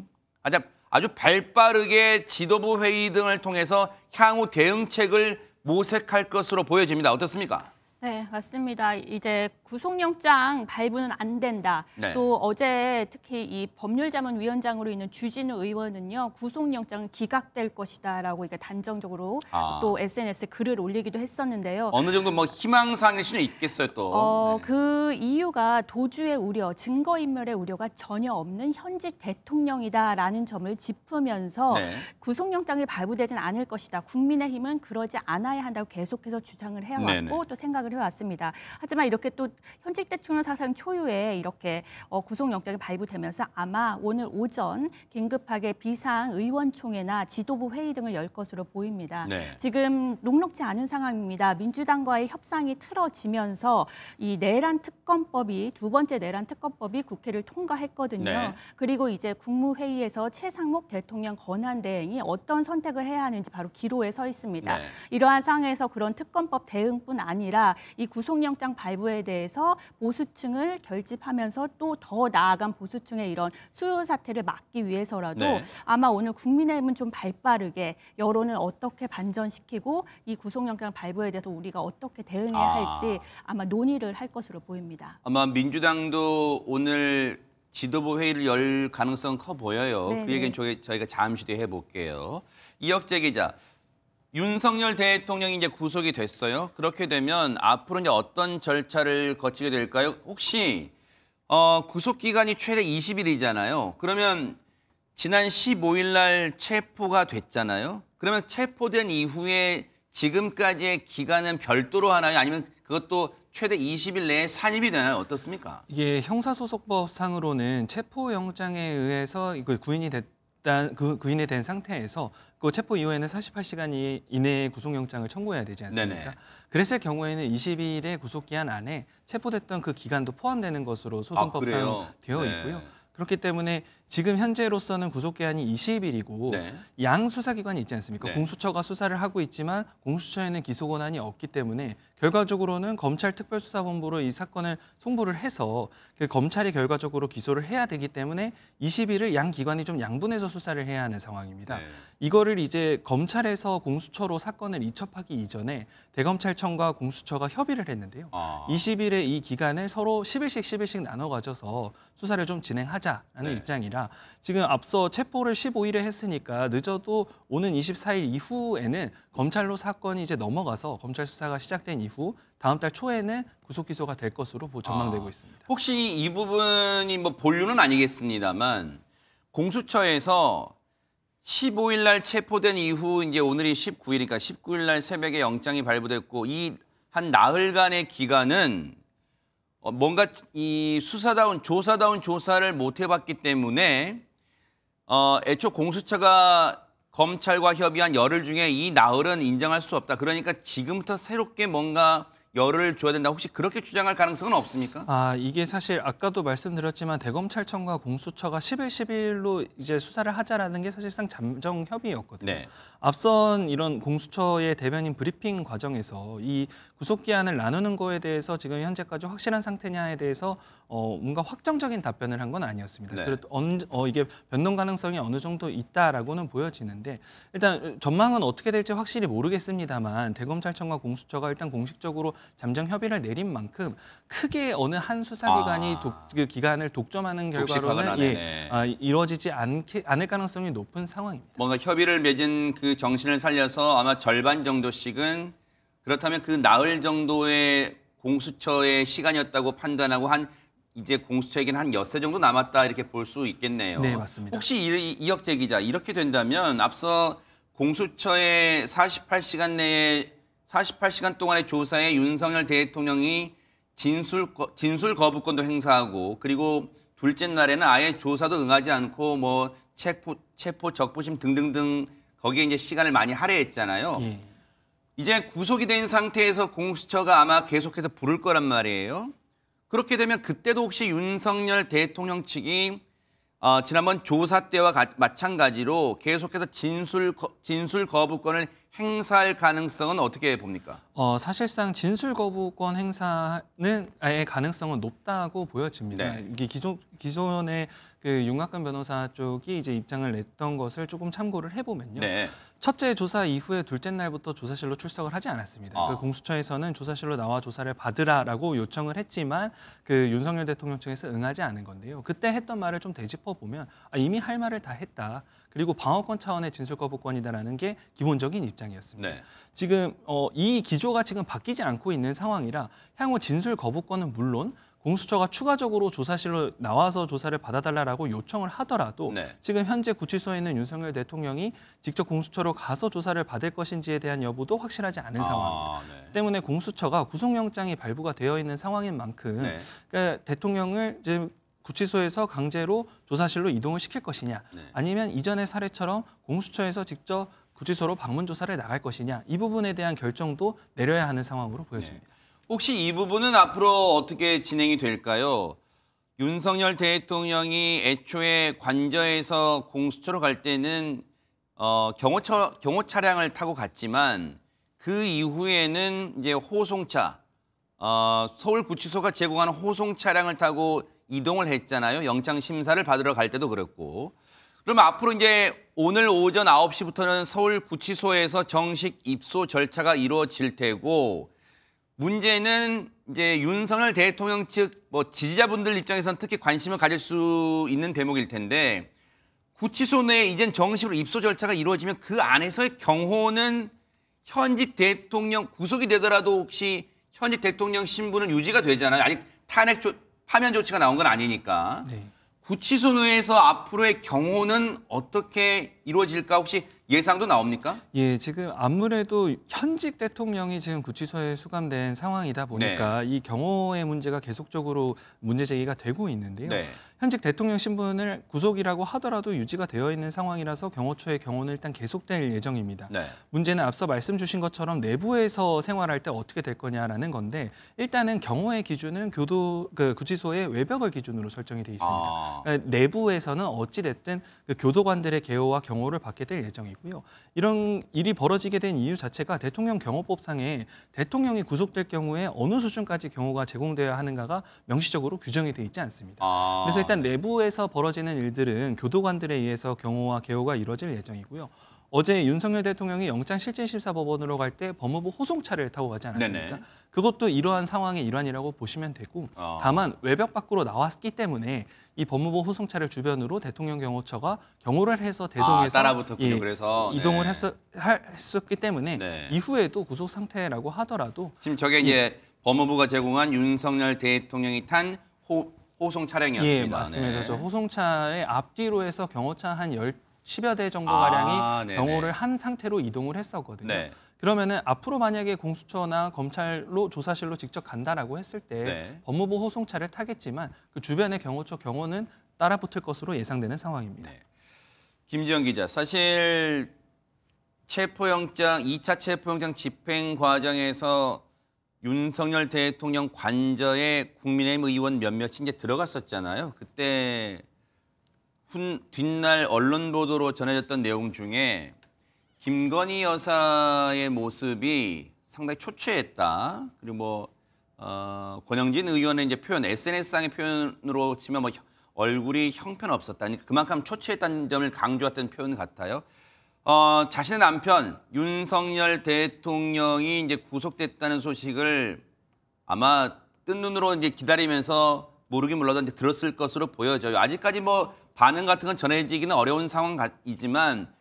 아주 발빠르게 지도부 회의 등을 통해서 향후 대응책을 모색할 것으로 보여집니다. 어떻습니까? 네, 맞습니다. 이제 구속영장 발부는 안 된다. 네. 또 어제 특히 이 법률자문위원장으로 있는 주진우 의원은요, 구속영장은 기각될 것이다라고 이게 단정적으로 또 SNS 글을 올리기도 했었는데요. 어느 정도 뭐 희망사항일 수는 있겠어요, 또. 네. 그 이유가 도주의 우려, 증거인멸의 우려가 전혀 없는 현직 대통령이다라는 점을 짚으면서 네. 구속영장이 발부되진 않을 것이다. 국민의힘은 그러지 않아야 한다고 계속해서 주장을 해왔고 네네. 또 생각을 해왔습니다. 하지만 이렇게 또 현직 대통령 사상 초유의 이렇게 구속영장이 발부되면서 아마 오늘 오전 긴급하게 비상의원총회나 지도부 회의 등을 열 것으로 보입니다. 네. 지금 녹록지 않은 상황입니다. 민주당과의 협상이 틀어지면서 이 내란 특 특검법이 두 번째 내란 특검법이 국회를 통과했거든요. 네. 그리고 이제 국무회의에서 최상목 대통령 권한대행이 어떤 선택을 해야 하는지 바로 기로에 서 있습니다. 네. 이러한 상황에서 그런 특검법 대응뿐 아니라 이 구속영장 발부에 대해서 보수층을 결집하면서 또 더 나아간 보수층의 이런 수요 사태를 막기 위해서라도 네. 아마 오늘 국민의힘은 좀 발빠르게 여론을 어떻게 반전시키고 이 구속영장 발부에 대해서 우리가 어떻게 대응해야 할지 아마 논의를 할 것으로 보입니다. 아마 민주당도 오늘 지도부 회의를 열 가능성 커 보여요. 네, 그 얘기는 저희가 잠시 뒤에 해볼게요. 이혁재 기자, 윤석열 대통령이 이제 구속이 됐어요. 그렇게 되면 앞으로 이제 어떤 절차를 거치게 될까요? 혹시 구속 기간이 최대 20일이잖아요. 그러면 지난 15일 날 체포가 됐잖아요. 그러면 체포된 이후에 지금까지의 기간은 별도로 하나요? 아니면 그것도 최대 20일 내에 산입이 되나요? 어떻습니까? 이게 형사소송법상으로는 체포영장에 의해서 이거 구인이 된 상태에서 그 체포 이후에는 48시간 이내에 구속영장을 청구해야 되지 않습니까? 네네. 그랬을 경우에는 20일의 구속기한 안에 체포됐던 그 기간도 포함되는 것으로 소송법상 그래요? 되어 네. 있고요. 그렇기 때문에 지금 현재로서는 구속기한이 20일이고 네. 양 수사기관이 있지 않습니까? 네. 공수처가 수사를 하고 있지만 공수처에는 기소 권한이 없기 때문에 결과적으로는 검찰 특별수사본부로 이 사건을 송부를 해서 검찰이 결과적으로 기소를 해야 되기 때문에 20일을 양 기관이 좀 양분해서 수사를 해야 하는 상황입니다. 네. 이거를 이제 검찰에서 공수처로 사건을 이첩하기 이전에 대검찰청과 공수처가 협의를 했는데요. 20일의 이 기간을 서로 10일씩 나눠 가져서 수사를 좀 진행하자라는 네. 입장이라 지금 앞서 체포를 15일에 했으니까 늦어도 오는 24일 이후에는 검찰로 사건이 이제 넘어가서 검찰 수사가 시작된 이후 다음 달 초에는 구속 기소가 될 것으로 전망되고 있습니다. 혹시 이 부분이 뭐 본류는 아니겠습니다만 공수처에서 15일 날 체포된 이후 이제 오늘이 19일이니까 19일 날 새벽에 영장이 발부됐고 이 한 나흘간의 기간은 뭔가 이 조사다운 조사를 못 해봤기 때문에 애초 공수처가 검찰과 협의한 열흘 중에 이 나흘은 인정할 수 없다. 그러니까 지금부터 새롭게 뭔가 열흘을 줘야 된다. 혹시 그렇게 주장할 가능성은 없습니까? 이게 사실 아까도 말씀드렸지만 대검찰청과 공수처가 10일로 이제 수사를 하자라는 게 사실상 잠정 협의였거든요. 네. 앞선 이런 공수처의 대변인 브리핑 과정에서 이 구속기한을 나누는 거에 대해서 지금 현재까지 확실한 상태냐에 대해서 뭔가 확정적인 답변을 한 건 아니었습니다. 네. 그래도 이게 변동 가능성이 어느 정도 있다라고는 보여지는데 일단 전망은 어떻게 될지 확실히 모르겠습니다만 대검찰청과 공수처가 일단 공식적으로 잠정 협의를 내린 만큼 크게 어느 한 수사기관이 그 기간을 독점하는 결과로는 이루어지지 않을 가능성이 높은 상황입니다. 뭔가 협의를 맺은 그 정신을 살려서 아마 절반 정도씩은 그렇다면 그 나흘 정도의 공수처의 시간이었다고 판단하고 이제 공수처에게는 한 엿새 정도 남았다 이렇게 볼 수 있겠네요. 네, 맞습니다. 혹시 이혁재 기자 이렇게 된다면 앞서 공수처의 48시간 동안의 조사에 윤석열 대통령이 진술 거부권도 행사하고 그리고 둘째 날에는 아예 조사도 응하지 않고 뭐 체포 적부심 등등등 거기에 이제 시간을 많이 할애했잖아요. 예. 이제 구속이 된 상태에서 공수처가 아마 계속해서 부를 거란 말이에요. 그렇게 되면 그때도 혹시 윤석열 대통령 측이 지난번 조사 때와 마찬가지로 계속해서 진술 거부권을 행사할 가능성은 어떻게 봅니까? 사실상 진술 거부권 행사는 아예 가능성은 높다고 보여집니다. 네. 이게 기존의 그 윤곽근 변호사 쪽이 이제 입장을 냈던 것을 조금 참고를 해보면요. 네. 첫째 조사 이후에 둘째 날부터 조사실로 출석을 하지 않았습니다. 그 공수처에서는 조사실로 나와 조사를 받으라라고 요청을 했지만 그 윤석열 대통령 측에서 응하지 않은 건데요. 그때 했던 말을 좀 되짚어 보면 이미 할 말을 다 했다. 그리고 방어권 차원의 진술 거부권이다라는 게 기본적인 입장이었습니다. 네. 지금 이 기조가 지금 바뀌지 않고 있는 상황이라 향후 진술 거부권은 물론 공수처가 추가적으로 조사실로 나와서 조사를 받아달라고 요청을 하더라도 네. 지금 현재 구치소에 있는 윤석열 대통령이 직접 공수처로 가서 조사를 받을 것인지에 대한 여부도 확실하지 않은 상황입니다. 네. 때문에 공수처가 구속영장이 발부가 되어 있는 상황인 만큼 네. 그러니까 대통령을 이제 구치소에서 강제로 조사실로 이동을 시킬 것이냐 네. 아니면 이전의 사례처럼 공수처에서 직접 구치소로 방문 조사를 나갈 것이냐 이 부분에 대한 결정도 내려야 하는 상황으로 보여집니다. 네. 혹시 이 부분은 앞으로 어떻게 진행이 될까요? 윤석열 대통령이 애초에 관저에서 공수처로 갈 때는 경호 차량을 타고 갔지만 그 이후에는 이제 호송차, 서울구치소가 제공하는 호송 차량을 타고 이동을 했잖아요. 영장 심사를 받으러 갈 때도 그랬고. 그럼 앞으로 이제 오늘 오전 9시부터는 서울구치소에서 정식 입소 절차가 이루어질 테고, 문제는 이제 윤석열 대통령 측 지지자분들 입장에서는 특히 관심을 가질 수 있는 대목일 텐데, 구치소 내에 이젠 정식으로 입소 절차가 이루어지면 그 안에서의 경호는 현직 대통령 구속이 되더라도 혹시 현직 대통령 신분은 유지가 되잖아요. 아직 파면 조치가 나온 건 아니니까. 네. 구치소 내에서 앞으로의 경호는 어떻게 이루어질까 혹시 예상도 나옵니까? 예, 지금 아무래도 현직 대통령이 지금 구치소에 수감된 상황이다 보니까 이 경호의 문제가 계속적으로 문제 제기가 되고 있는데요. 네. 현직 대통령 신분을 구속이라고 하더라도 유지가 되어 있는 상황이라서 경호처의 경호는 일단 계속될 예정입니다. 네. 문제는 앞서 말씀 주신 것처럼 내부에서 생활할 때 어떻게 될 거냐라는 건데, 일단은 경호의 기준은 구치소의 외벽을 기준으로 설정이 돼 있습니다. 그러니까 내부에서는 어찌 됐든 교도관들의 계호와 경호를 받게 될 예정이고요. 이런 일이 벌어지게 된 이유 자체가 대통령 경호법상에 대통령이 구속될 경우에 어느 수준까지 경호가 제공되어야 하는가가 명시적으로 규정이 돼 있지 않습니다. 그래서 일단 내부에서 벌어지는 일들은 교도관들에 의해서 경호와 개호가 이루어질 예정이고요. 어제 윤석열 대통령이 영장실질심사법원으로 갈 때 법무부 호송차를 타고 가지 않았습니까? 네네. 그것도 이러한 상황의 일환이라고 보시면 되고, 다만 외벽 밖으로 나왔기 때문에 이 법무부 호송차를 주변으로 대통령 경호처가 경호를 해서 대동해서 따라붙었군요. 그래서 이동을 했었기 때문에 네. 이후에도 구속 상태라고 하더라도 지금 저게 이제 법무부가 제공한 윤석열 대통령이 탄 호송 차량이었습니다. 예, 맞습니다. 네. 저 호송차의 앞뒤로 해서 경호차 한 10여 대 정도 가량이 네네. 경호를 한 상태로 이동을 했었거든요. 네. 그러면은 앞으로 만약에 공수처나 검찰로 조사실로 직접 간다라고 했을 때 네. 법무부 호송차를 타겠지만 그 주변의 경호처 경호는 따라붙을 것으로 예상되는 상황입니다. 네. 김지영 기자, 사실 2차 체포영장 집행 과정에서 윤석열 대통령 관저에 국민의힘 의원 몇몇이 이제 들어갔었잖아요. 그때 뒷날 언론 보도로 전해졌던 내용 중에 김건희 여사의 모습이 상당히 초췌했다. 그리고 권영진 의원의 이제 표현, SNS상의 표현으로 치면 얼굴이 형편없었다. 그러니까 그만큼 초췌했다는 점을 강조했던 표현 같아요. 자신의 남편 윤석열 대통령이 이제 구속됐다는 소식을 아마 뜬 눈으로 이제 기다리면서 모르긴 몰라도 이제 들었을 것으로 보여져요. 아직까지 반응 같은 건 전해지기는 어려운 상황이지만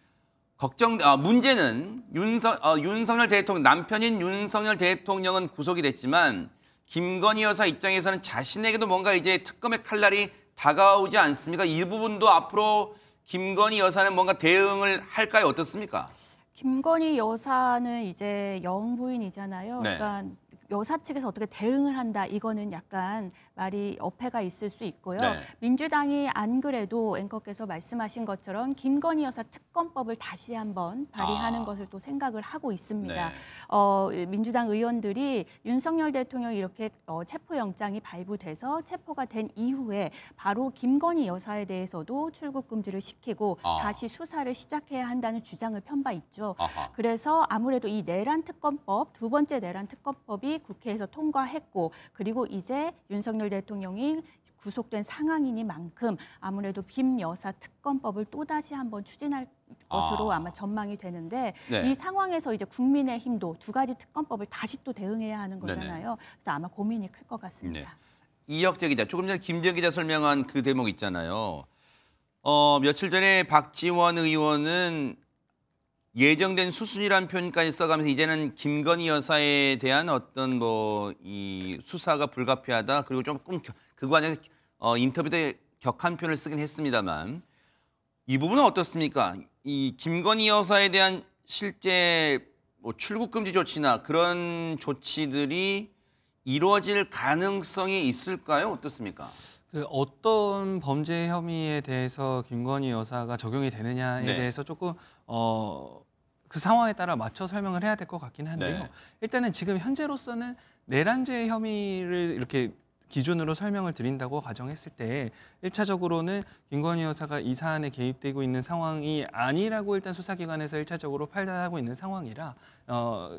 문제는 윤석열 대통령, 남편인 윤석열 대통령은 구속이 됐지만 김건희 여사 입장에서는 자신에게도 뭔가 이제 특검의 칼날이 다가오지 않습니까? 이 부분도 앞으로 김건희 여사는 뭔가 대응을 할까요? 어떻습니까? 김건희 여사는 이제 영부인이잖아요. 네. 그러니까 여사 측에서 어떻게 대응을 한다, 이거는 약간 말이 어폐가 있을 수 있고요. 네. 민주당이 안 그래도 앵커께서 말씀하신 것처럼 김건희 여사 특검법을 다시 한번 발의하는 것을 또 생각을 하고 있습니다. 네. 민주당 의원들이 윤석열 대통령이 이렇게 체포영장이 발부돼서 체포가 된 이후에 바로 김건희 여사에 대해서도 출국 금지를 시키고 다시 수사를 시작해야 한다는 주장을 편 바 있죠. 그래서 아무래도 이 내란 특검법, 두 번째 내란 특검법이 국회에서 통과했고, 그리고 이제 윤석열 대통령이 구속된 상황이니만큼 아무래도 김 여사 특검법을 또다시 한번 추진할 것으로 아마 전망이 되는데, 네. 이 상황에서 이제 국민의힘도 두 가지 특검법을 다시 또 대응해야 하는 거잖아요. 그래서 아마 고민이 클 것 같습니다. 네. 이혁재 기자, 조금 전에 김지영 기자 설명한 그 대목 있잖아요. 며칠 전에 박지원 의원은 예정된 수순이라는 표현까지 써가면서 이제는 김건희 여사에 대한 어떤 이 수사가 불가피하다. 그리고 조금 그 과정에서 인터뷰 때 격한 표현을 쓰긴 했습니다만, 이 부분은 어떻습니까? 이 김건희 여사에 대한 실제 출국 금지 조치나 그런 조치들이 이루어질 가능성이 있을까요? 어떻습니까? 어떤 범죄 혐의에 대해서 김건희 여사가 적용이 되느냐에 네. 대해서 조금 그 상황에 따라 맞춰 설명을 해야 될 것 같긴 한데요. 네. 일단은 지금 현재로서는 내란죄 혐의를 이렇게 기준으로 설명을 드린다고 가정했을 때 1차적으로는 김건희 여사가 이 사안에 개입되고 있는 상황이 아니라고 일단 수사기관에서 1차적으로 판단하고 있는 상황이라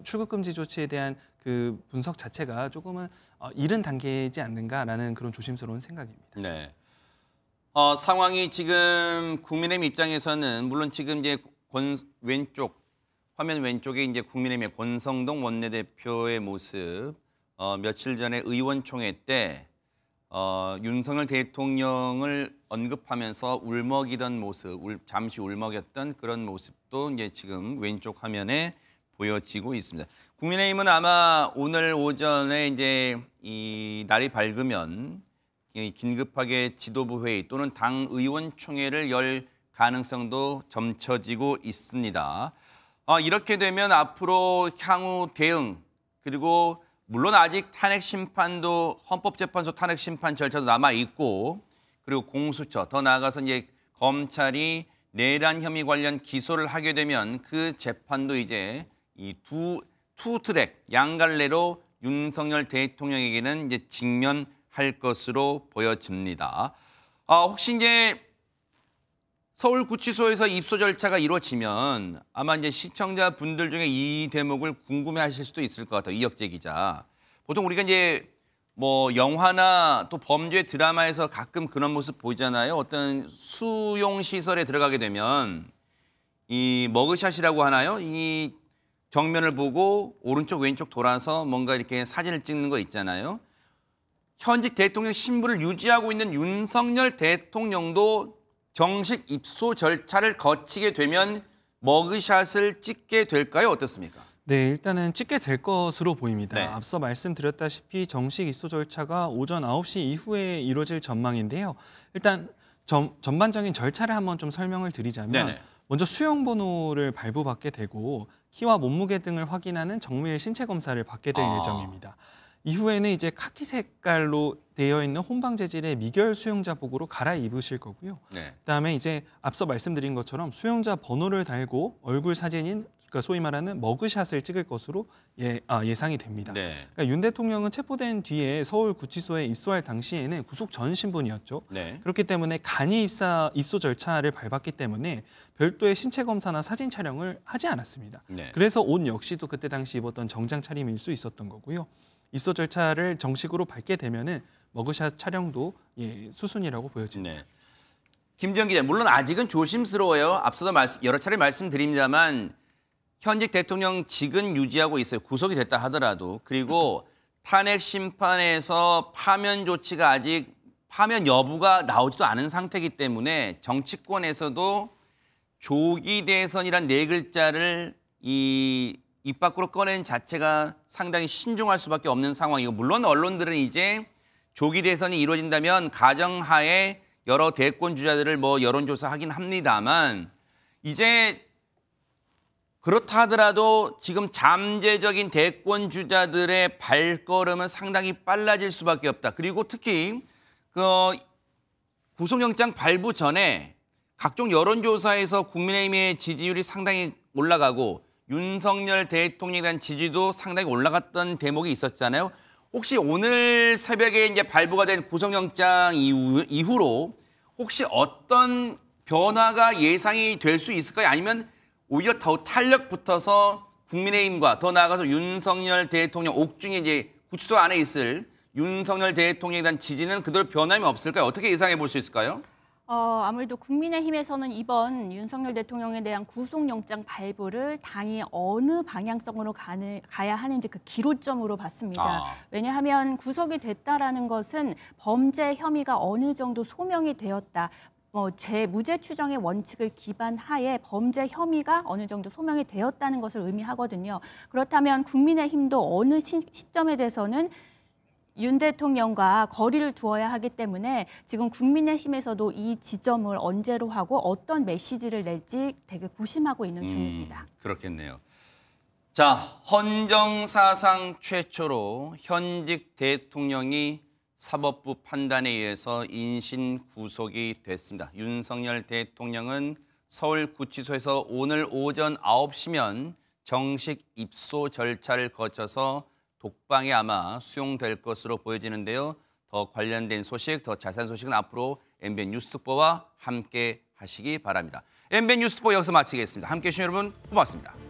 출국 금지 조치에 대한 그 분석 자체가 조금은 이른 단계이지 않는가라는 그런 조심스러운 생각입니다. 네. 상황이 지금 국민의힘 입장에서는 물론 지금 이제 화면 왼쪽에 이제 국민의힘의 권성동 원내대표의 모습, 며칠 전에 의원총회 때 윤석열 대통령을 언급하면서 울먹이던 모습, 잠시 울먹였던 그런 모습도 이제 지금 왼쪽 화면에 보여지고 있습니다. 국민의힘은 아마 오늘 오전에 이제 이 날이 밝으면 긴급하게 지도부 회의 또는 당 의원총회를 열 가능성도 점쳐지고 있습니다. 이렇게 되면 앞으로 향후 대응 그리고 물론 아직 탄핵 심판도 헌법재판소 탄핵 심판 절차도 남아 있고 그리고 공수처 더 나아가서 이제 검찰이 내란 혐의 관련 기소를 하게 되면 그 재판도 이제 이 투 트랙 양갈래로 윤석열 대통령에게는 이제 직면할 것으로 보여집니다. 혹시 이제 서울구치소에서 입소 절차가 이루어지면 아마 이제 시청자분들 중에 이 대목을 궁금해하실 수도 있을 것 같아요. 이혁재 기자. 보통 우리가 이제 뭐 영화나 또 범죄 드라마에서 가끔 그런 모습 보이잖아요. 어떤 수용 시설에 들어가게 되면 이 머그샷이라고 하나요? 이 정면을 보고 오른쪽 왼쪽 돌아서 뭔가 이렇게 사진을 찍는 거 있잖아요. 현직 대통령 신분을 유지하고 있는 윤석열 대통령도 정식 입소 절차를 거치게 되면 머그샷을 찍게 될까요? 어떻습니까? 네, 일단은 찍게 될 것으로 보입니다. 네. 앞서 말씀드렸다시피 정식 입소 절차가 오전 9시 이후에 이루어질 전망인데요. 일단 전반적인 절차를 한번 좀 설명을 드리자면 네네. 먼저 수용 번호를 발부받게 되고 키와 몸무게 등을 확인하는 정밀 신체 검사를 받게 될 예정입니다. 이후에는 이제 카키 색깔로 되어 있는 혼방 재질의 미결 수용자복으로 갈아입으실 거고요. 네. 그다음에 이제 앞서 말씀드린 것처럼 수용자 번호를 달고 얼굴 사진인 그러니까 소위 말하는 머그샷을 찍을 것으로 예상이 됩니다. 네. 그러니까 윤 대통령은 체포된 뒤에 서울 구치소에 입소할 당시에는 구속 전 신분이었죠. 네. 그렇기 때문에 간이 입소 절차를 밟았기 때문에 별도의 신체 검사나 사진 촬영을 하지 않았습니다. 네. 그래서 옷 역시도 그때 당시 입었던 정장 차림일 수 있었던 거고요. 입소 절차를 정식으로 밟게 되면은 머그샷 촬영도 수순이라고 보여집니다. 네. 김지영 기자, 물론 아직은 조심스러워요. 앞서도 여러 차례 말씀드립니다만 현직 대통령 직은 유지하고 있어요. 구속이 됐다 하더라도. 그리고 탄핵 심판에서 파면 조치가 아직 파면 여부가 나오지도 않은 상태이기 때문에 정치권에서도 조기 대선이란 네 글자를 입 밖으로 꺼낸 자체가 상당히 신중할 수밖에 없는 상황이고, 물론 언론들은 이제 조기 대선이 이루어진다면 가정하에 여러 대권 주자들을 여론조사하긴 합니다만, 이제 그렇다 하더라도 지금 잠재적인 대권 주자들의 발걸음은 상당히 빨라질 수밖에 없다. 그리고 특히 구속영장 발부 전에 각종 여론조사에서 국민의힘의 지지율이 상당히 올라가고 윤석열 대통령에 대한 지지도 상당히 올라갔던 대목이 있었잖아요. 혹시 오늘 새벽에 이제 발부가 된 구속영장 이후로 혹시 어떤 변화가 예상이 될 수 있을까요? 아니면 오히려 더 탄력 붙어서 국민의힘과 더 나아가서 윤석열 대통령 옥중에 이제 구치소 안에 있을 윤석열 대통령에 대한 지지는 그대로 변함이 없을까요? 어떻게 예상해 볼 수 있을까요? 아무래도 국민의힘에서는 이번 윤석열 대통령에 대한 구속영장 발부를 당이 어느 방향성으로 가야 하는지 그 기로점으로 봤습니다. 왜냐하면 구속이 됐다라는 것은 범죄 혐의가 어느 정도 소명이 되었다. 무죄 추정의 원칙을 기반하에 범죄 혐의가 어느 정도 소명이 되었다는 것을 의미하거든요. 그렇다면 국민의힘도 어느 시점에 대해서는 윤 대통령과 거리를 두어야 하기 때문에 지금 국민의힘에서도 이 지점을 언제로 하고 어떤 메시지를 낼지 되게 고심하고 있는 중입니다. 그렇겠네요. 자, 헌정사상 최초로 현직 대통령이 사법부 판단에 의해서 인신 구속이 됐습니다. 윤석열 대통령은 서울구치소에서 오늘 오전 9시면 정식 입소 절차를 거쳐서 독방에 아마 수용될 것으로 보여지는데요. 더 관련된 소식, 더 자세한 소식은 앞으로 MBN 뉴스특보와 함께 하시기 바랍니다. MBN 뉴스특보 여기서 마치겠습니다. 함께해 주신 여러분 고맙습니다.